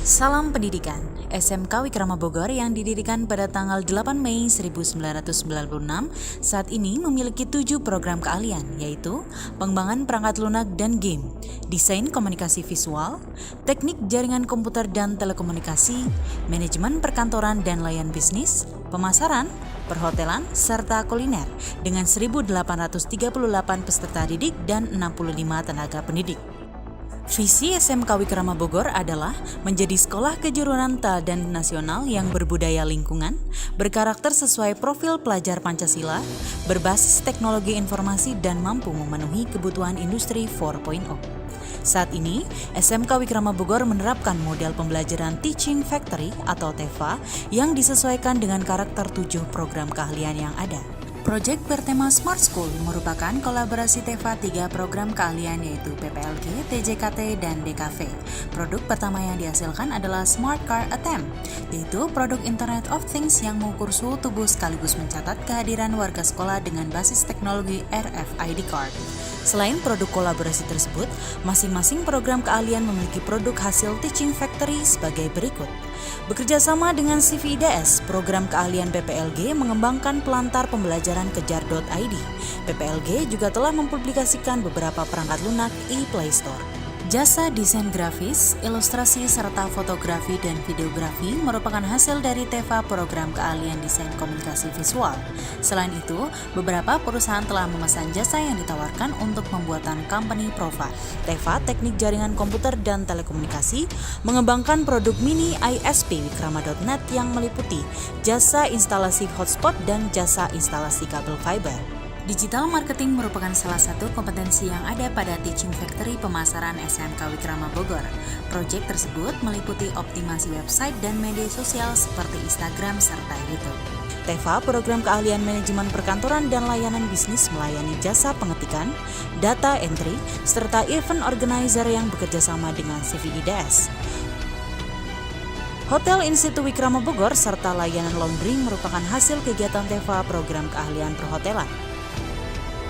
Salam Pendidikan, SMK Wikrama Bogor yang didirikan pada tanggal 8 Mei 1996 saat ini memiliki 7 program keahlian, yaitu pengembangan perangkat lunak dan game, desain komunikasi visual, teknik jaringan komputer dan telekomunikasi, manajemen perkantoran dan layan bisnis, pemasaran, perhotelan, serta kuliner dengan 1.838 peserta didik dan 65 tenaga pendidik. Visi SMK Wikrama Bogor adalah menjadi sekolah kejuruan teladan nasional yang berbudaya lingkungan, berkarakter sesuai profil pelajar Pancasila, berbasis teknologi informasi dan mampu memenuhi kebutuhan industri 4.0. Saat ini, SMK Wikrama Bogor menerapkan model pembelajaran Teaching Factory atau TEFA yang disesuaikan dengan karakter 7 program keahlian yang ada. Proyek bertema Smart School merupakan kolaborasi TEFA 3 program keahlian yaitu PPLG, TJKT, dan DKV. Produk pertama yang dihasilkan adalah Smart Car Attempt, yaitu produk Internet of Things yang mengukur suhu tubuh sekaligus mencatat kehadiran warga sekolah dengan basis teknologi RFID card. Selain produk kolaborasi tersebut, masing-masing program keahlian memiliki produk hasil Teaching Factory sebagai berikut. Bekerja sama dengan CVIDS, program keahlian PPLG mengembangkan pelantar pembelajaran kejar.id. PPLG juga telah mempublikasikan beberapa perangkat lunak e-Play Store. Jasa desain grafis, ilustrasi, serta fotografi dan videografi merupakan hasil dari TEFA program keahlian desain komunikasi visual. Selain itu, beberapa perusahaan telah memesan jasa yang ditawarkan untuk pembuatan company profile. TEFA Teknik Jaringan Komputer dan Telekomunikasi mengembangkan produk mini ISP Wikrama.net yang meliputi jasa instalasi hotspot dan jasa instalasi kabel fiber. Digital marketing merupakan salah satu kompetensi yang ada pada Teaching Factory pemasaran SMK Wikrama Bogor. Proyek tersebut meliputi optimasi website dan media sosial seperti Instagram serta YouTube. TEFA program keahlian manajemen perkantoran dan layanan bisnis melayani jasa pengetikan, data entry, serta event organizer yang bekerja sama dengan CVIDS. Hotel Institut Wikrama Bogor serta layanan laundry merupakan hasil kegiatan TEFA program keahlian perhotelan.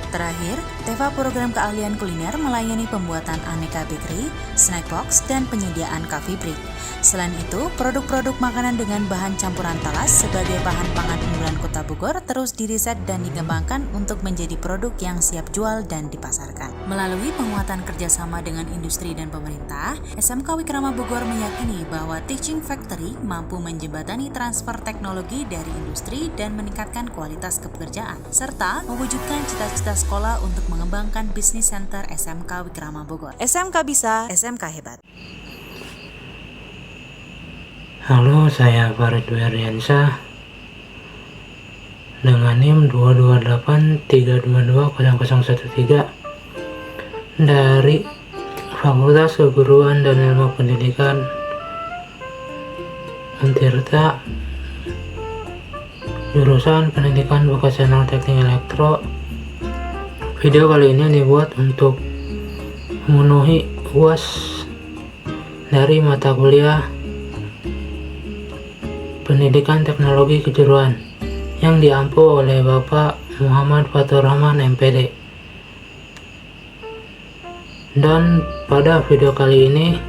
Terakhir, TEFA program keahlian kuliner melayani pembuatan aneka bakery, snack box, dan penyediaan coffee break. Selain itu, produk-produk makanan dengan bahan campuran talas sebagai bahan pangan unggulan Kota Bogor terus diriset dan dikembangkan untuk menjadi produk yang siap jual dan dipasarkan. Melalui penguatan kerjasama dengan industri dan pemerintah, SMK Wikrama Bogor meyakini bahwa Teaching Factory mampu menjembatani transfer teknologi dari industri dan meningkatkan kualitas kepekerjaan, serta mewujudkan cita-cita sekolah untuk mengembangkan bisnis center SMK Wikrama Bogor. SMK bisa, SMK hebat. Halo, saya Farid Wiaryansyah dengan NIM 228322013 dari Fakultas Keguruan dan Ilmu Pendidikan Untirta, jurusan Pendidikan Vokasional Teknik Elektro. Video kali ini dibuat untuk memenuhi UAS dari mata kuliah Pendidikan Teknologi Kejuruan yang diampu oleh Bapak Muhammad Fatur Rahman MPD. Dan pada video kali ini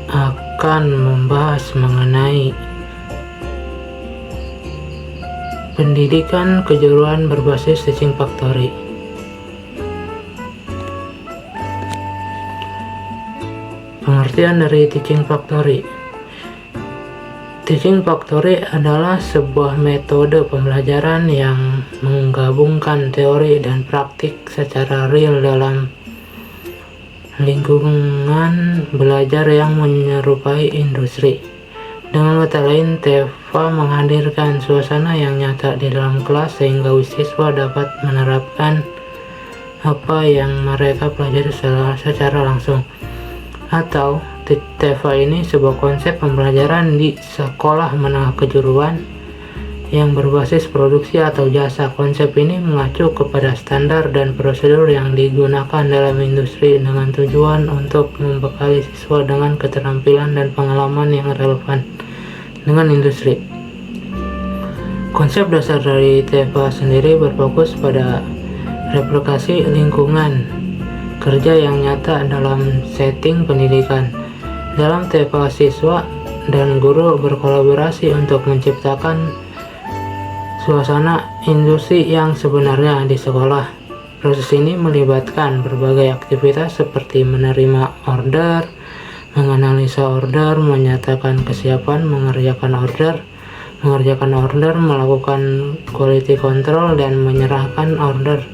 akan membahas mengenai pendidikan kejuruan berbasis Teaching Factory. Pengertian dari Teaching Factory. Teaching Factory adalah sebuah metode pembelajaran yang menggabungkan teori dan praktik secara real dalam lingkungan belajar yang menyerupai industri. Dengan kata lain, TEFA menghadirkan suasana yang nyata di dalam kelas sehingga siswa dapat menerapkan apa yang mereka pelajari secara langsung. Atau TEFA ini sebuah konsep pembelajaran di sekolah menengah kejuruan yang berbasis produksi atau jasa. Konsep ini mengacu kepada standar dan prosedur yang digunakan dalam industri dengan tujuan untuk membekali siswa dengan keterampilan dan pengalaman yang relevan dengan industri. Konsep dasar dari TEFA sendiri berfokus pada replikasi lingkungan kerja yang nyata dalam setting pendidikan. Dalam TEFA, siswa dan guru berkolaborasi untuk menciptakan suasana industri yang sebenarnya di sekolah. Proses ini melibatkan berbagai aktivitas seperti menerima order, menganalisa order, menyatakan kesiapan mengerjakan order, melakukan quality control, dan menyerahkan order.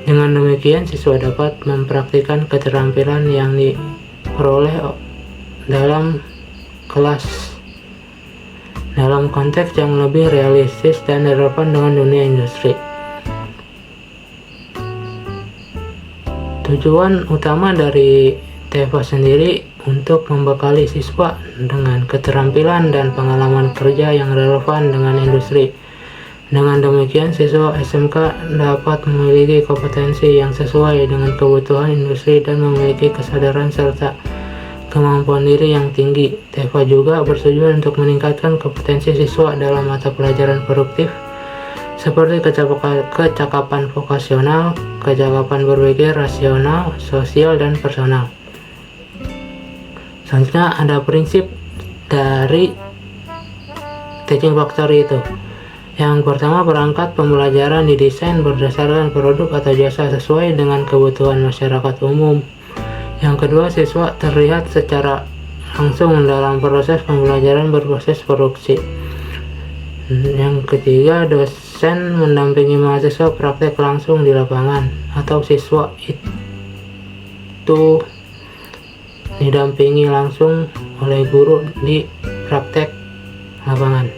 Dengan demikian, siswa dapat mempraktikkan keterampilan yang diperoleh dalam kelas dalam konteks yang lebih realistis dan relevan dengan dunia industri. Tujuan utama dari TEFA sendiri untuk membekali siswa dengan keterampilan dan pengalaman kerja yang relevan dengan industri. Dengan demikian, siswa SMK dapat memiliki kompetensi yang sesuai dengan kebutuhan industri dan memiliki kesadaran serta kemampuan diri yang tinggi. TEFA juga bertujuan untuk meningkatkan kompetensi siswa dalam mata pelajaran produktif seperti kecakapan vokasional, kecakapan berpikir rasional, sosial, dan personal. Selanjutnya ada prinsip dari teaching factory itu. Yang pertama, perangkat pembelajaran didesain berdasarkan produk atau jasa sesuai dengan kebutuhan masyarakat umum. Yang kedua, siswa terlihat secara langsung dalam proses pembelajaran berproses produksi. Yang ketiga, dosen mendampingi mahasiswa praktek langsung di lapangan, atau siswa itu didampingi langsung oleh guru di praktek lapangan.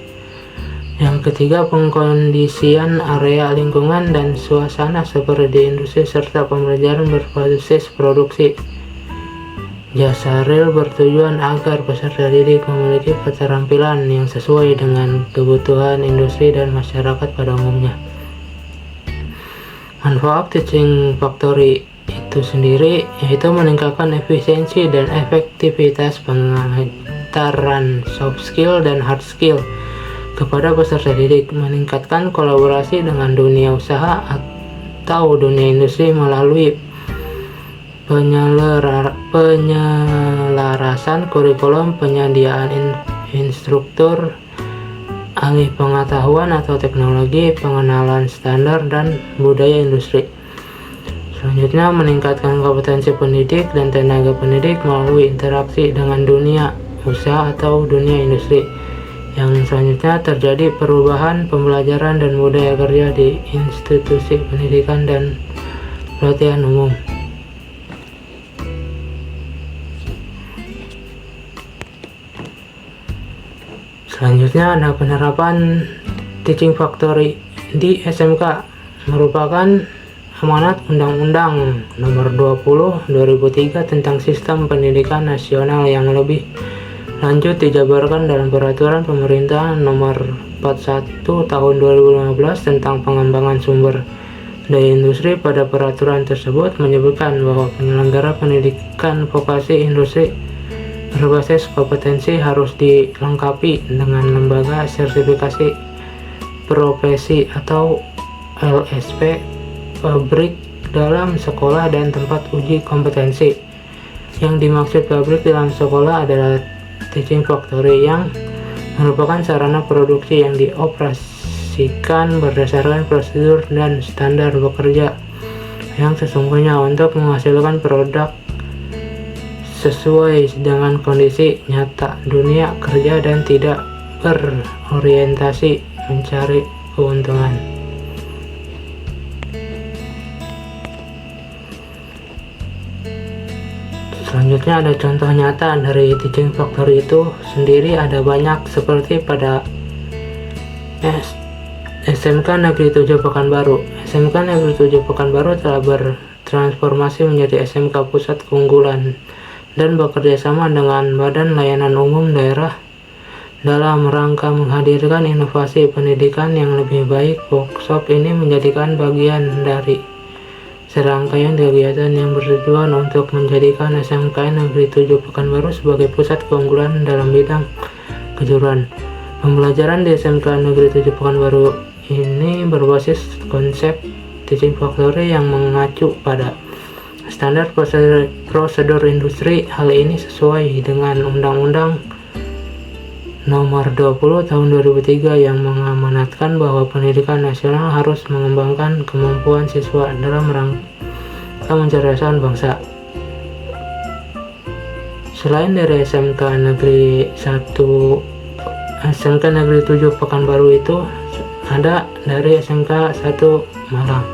Yang ketiga, pengkondisian area lingkungan dan suasana seperti di industri serta pembelajaran berbasis produksi. Jasa real bertujuan agar peserta didik memiliki keterampilan yang sesuai dengan kebutuhan industri dan masyarakat pada umumnya. Manfaat teaching factory itu sendiri yaitu meningkatkan efisiensi dan efektivitas pengantaran soft skill dan hard skill kepada peserta didik, meningkatkan kolaborasi dengan dunia usaha atau dunia industri melalui penyelarasan kurikulum, penyediaan instruktur ahli pengetahuan atau teknologi, pengenalan standar dan budaya industri. Selanjutnya, meningkatkan kompetensi pendidik dan tenaga pendidik melalui interaksi dengan dunia usaha atau dunia industri. Yang selanjutnya, terjadi perubahan pembelajaran dan budaya kerja di institusi pendidikan dan pelatihan umum. Selanjutnya ada penerapan teaching factory di SMK merupakan amanat Undang-Undang Nomor 20 2003 tentang Sistem Pendidikan Nasional yang lebih lanjut dijabarkan dalam Peraturan Pemerintah Nomor 41 Tahun 2015 tentang pengembangan sumber daya industri. Pada peraturan tersebut menyebutkan bahwa penyelenggara pendidikan vokasi industri berbasis kompetensi harus dilengkapi dengan lembaga sertifikasi profesi atau LSP pabrik dalam sekolah dan tempat uji kompetensi. Yang dimaksud pabrik dalam sekolah adalah teaching factory yang merupakan sarana produksi yang dioperasikan berdasarkan prosedur dan standar bekerja yang sesungguhnya untuk menghasilkan produk sesuai dengan kondisi nyata dunia kerja dan tidak berorientasi mencari keuntungan. Selanjutnya ada contoh nyata dari teaching factory itu sendiri, ada banyak seperti pada SMK Negeri 7 Pekanbaru. SMK Negeri 7 Pekanbaru telah bertransformasi menjadi SMK Pusat Keunggulan dan bekerja sama dengan Badan Layanan Umum Daerah dalam rangka menghadirkan inovasi pendidikan yang lebih baik. Workshop ini menjadikan bagian dari serangkaian kegiatan yang bertujuan untuk menjadikan SMK Negeri 7 Pekanbaru sebagai pusat keunggulan dalam bidang kejuruan. Pembelajaran di SMK Negeri 7 Pekanbaru ini berbasis konsep teaching factory yang mengacu pada standar prosedur industri. Hal ini sesuai dengan Undang-Undang Nomor 20 Tahun 2003 yang mengamanatkan bahwa pendidikan nasional harus mengembangkan kemampuan siswa dalam rangka mencerdaskan bangsa. Selain dari SMK Negeri 7 Pekanbaru itu, ada dari SMK 1 Malang.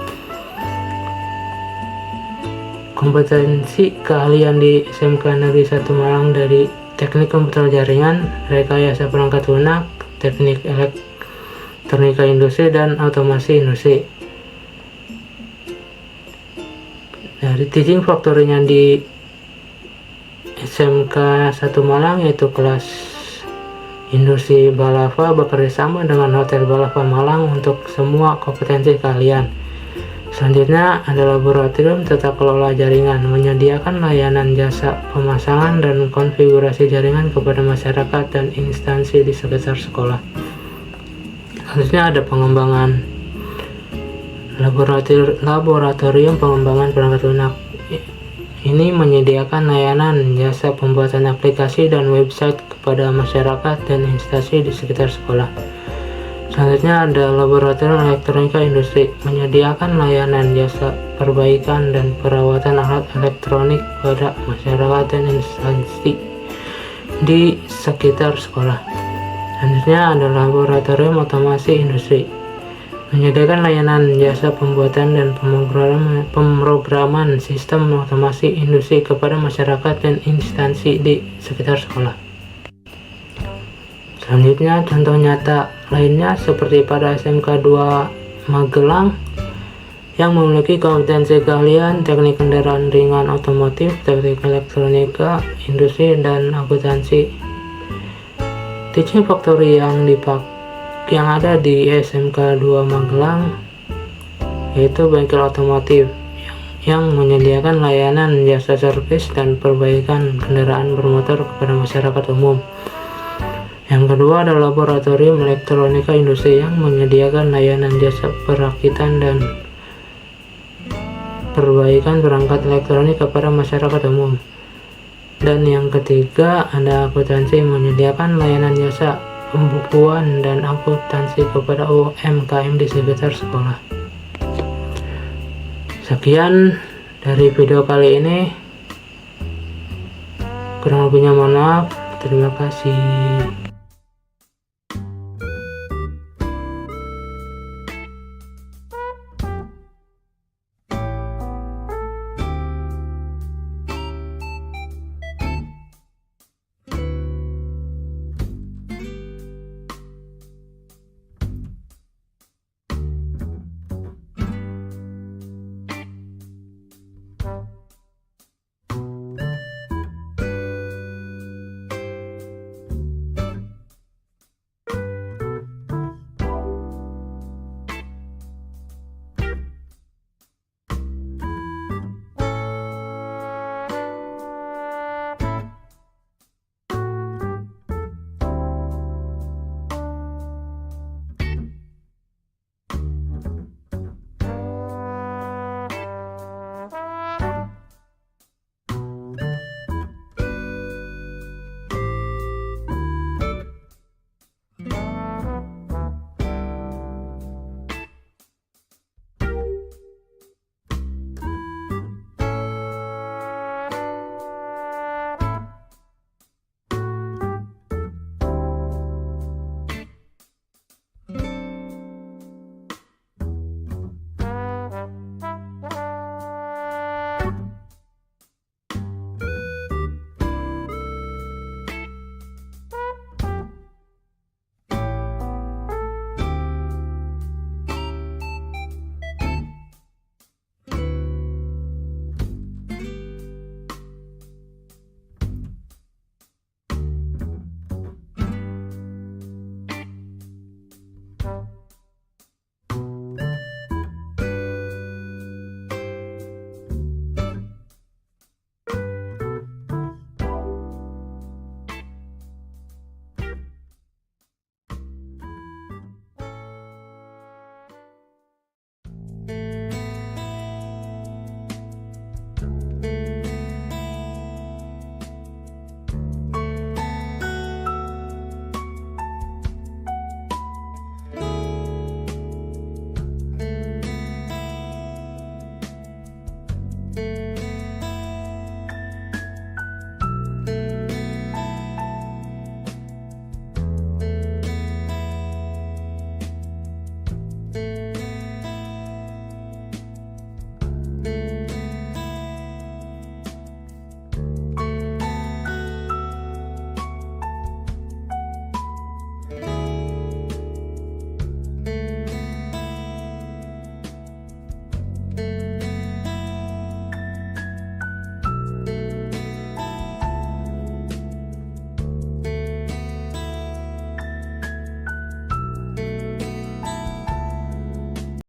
Kompetensi keahlian di SMK Negeri 1 Malang dari teknik komputer jaringan, rekayasa perangkat lunak, teknik elektronika industri, dan otomasi industri. Dari teaching factory-nya di SMK 1 Malang yaitu kelas industri Balava bekerja sama dengan Hotel Balava Malang untuk semua kompetensi keahlian. Selanjutnya ada laboratorium tata kelola jaringan, menyediakan layanan jasa pemasangan dan konfigurasi jaringan kepada masyarakat dan instansi di sekitar sekolah. Selanjutnya ada pengembangan laboratorium pengembangan perangkat lunak. Ini menyediakan layanan jasa pembuatan aplikasi dan website kepada masyarakat dan instansi di sekitar sekolah. Selanjutnya ada laboratorium elektronika industri, menyediakan layanan jasa perbaikan dan perawatan alat elektronik pada masyarakat dan instansi di sekitar sekolah. Selanjutnya ada laboratorium otomasi industri, menyediakan layanan jasa pembuatan dan pemrograman sistem otomasi industri kepada masyarakat dan instansi di sekitar sekolah. Selanjutnya contoh nyata lainnya seperti pada SMK 2 Magelang yang memiliki kompetensi keahlian teknik kendaraan ringan otomotif, teknik elektronika, industri, dan akuntansi. Teaching factory yang ada di SMK 2 Magelang yaitu bengkel otomotif yang menyediakan layanan jasa servis dan perbaikan kendaraan bermotor kepada masyarakat umum. Yang kedua adalah laboratorium elektronika industri yang menyediakan layanan jasa perakitan dan perbaikan perangkat elektronik kepada masyarakat umum. Dan yang ketiga ada akuntansi, menyediakan layanan jasa pembukuan dan akuntansi kepada UMKM di sekitar sekolah. Sekian dari video kali ini, kurang lebihnya mohon maaf. Terima kasih.